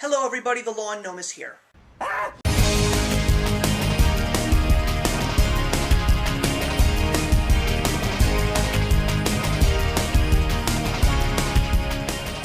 Hello everybody, the Lawn Gnome is here. So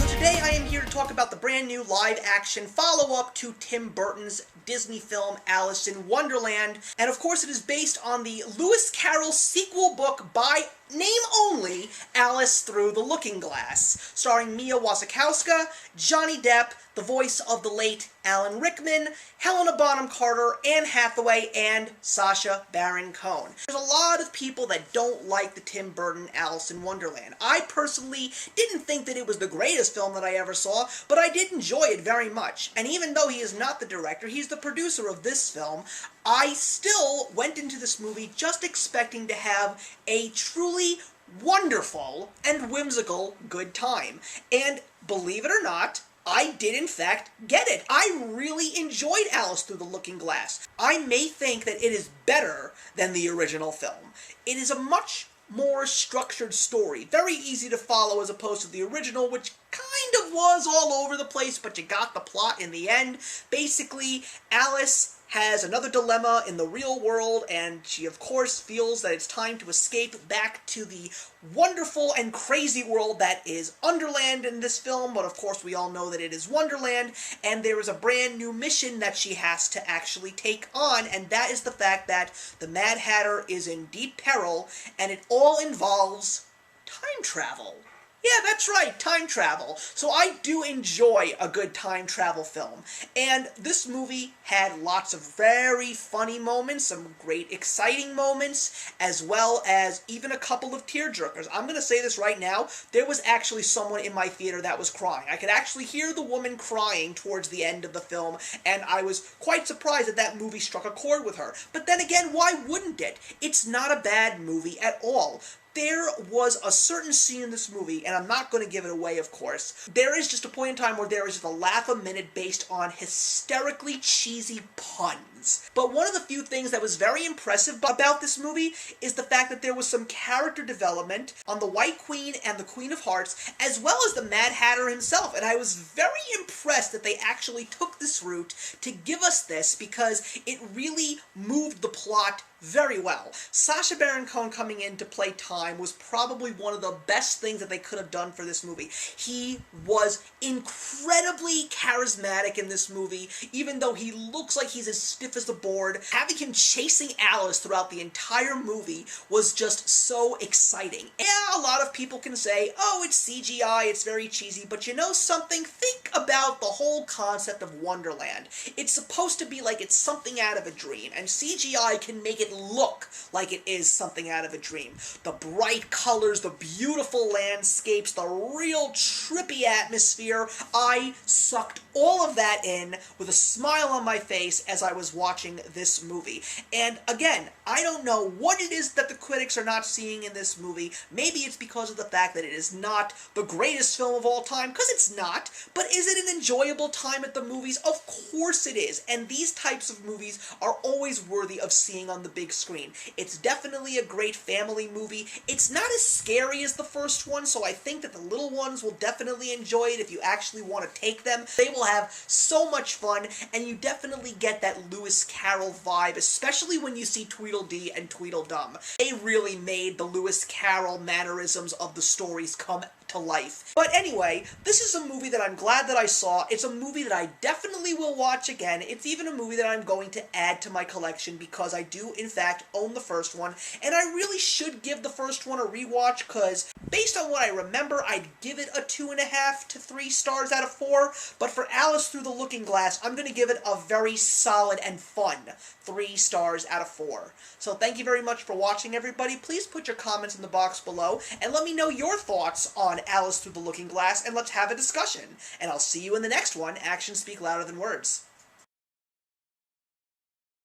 today I am here to talk about the brand new live-action follow-up to Tim Burton's Disney film Alice in Wonderland, and of course it is based on the Lewis Carroll sequel book by name only, Alice Through the Looking Glass, starring Mia Wasikowska, Johnny Depp, the voice of the late Alan Rickman, Helena Bonham Carter, Anne Hathaway, and Sacha Baron Cohen. There's a lot of people that don't like the Tim Burton Alice in Wonderland. I personally didn't think that it was the greatest film that I ever saw, but I did enjoy it very much. And even though he is not the director, he's the producer of this film, I still went into this movie just expecting to have a truly wonderful and whimsical good time. And believe it or not, I did in fact get it. I really enjoyed Alice Through the Looking Glass. I may think that it is better than the original film. It is a much more structured story, very easy to follow as opposed to the original, which kind of was all over the place, but you got the plot in the end. Basically, Alice has another dilemma in the real world, and she of course feels that it's time to escape back to the wonderful and crazy world that is Underland in this film, but of course we all know that it is Wonderland, and there is a brand new mission that she has to actually take on, and that is the fact that the Mad Hatter is in deep peril, and it all involves time travel. Yeah, that's right, time travel. So I do enjoy a good time travel film. And this movie had lots of very funny moments, some great exciting moments, as well as even a couple of tearjerkers. I'm going to say this right now, there was actually someone in my theater that was crying. I could actually hear the woman crying towards the end of the film, and I was quite surprised that that movie struck a chord with her. But then again, why wouldn't it? It's not a bad movie at all. There was a certain scene in this movie, and I'm not going to give it away, of course. There is just a point in time where there is just a laugh a minute based on hysterically cheesy puns. But one of the few things that was very impressive about this movie is the fact that there was some character development on the White Queen and the Queen of Hearts, as well as the Mad Hatter himself, and I was very impressed that they actually took this route to give us this, because it really moved the plot very well. Sacha Baron Cohen coming in to play Time was probably one of the best things that they could have done for this movie. He was incredibly charismatic in this movie, even though he looks like he's as stiff as a board. Having him chasing Alice throughout the entire movie was just so exciting. Yeah, a lot of people can say, oh, it's CGI, it's very cheesy, but you know something? Think about the whole concept of Wonderland. It's supposed to be like it's something out of a dream, and CGI can make it look like it is something out of a dream. The bright colors, the beautiful landscapes, the real trippy atmosphere. I sucked all of that in with a smile on my face as I was watching this movie. And again, I don't know what it is that the critics are not seeing in this movie. Maybe it's because of the fact that it is not the greatest film of all time, because it's not. But is it an enjoyable time at the movies? Of course it is. And these types of movies are always worthy of seeing on the big screen. It's definitely a great family movie. It's not as scary as the first one, so I think that the little ones will definitely enjoy it if you actually want to take them. They will have so much fun, and you definitely get that Lewis Carroll vibe, especially when you see Tweedledee and Tweedledum. They really made the Lewis Carroll mannerisms of the stories come to life. But anyway, this is a movie that I'm glad that I saw. It's a movie that I definitely will watch again. It's even a movie that I'm going to add to my collection because I do, in fact, own the first one, and I really should give the first one a rewatch because based on what I remember, I'd give it a 2.5 to 3 stars out of 4, but for Alice Through the Looking Glass, I'm going to give it a very solid and fun 3 stars out of 4. So thank you very much for watching, everybody. Please put your comments in the box below, and let me know your thoughts on Alice Through the Looking Glass, and let's have a discussion. And I'll see you in the next one. Actions speak louder than words.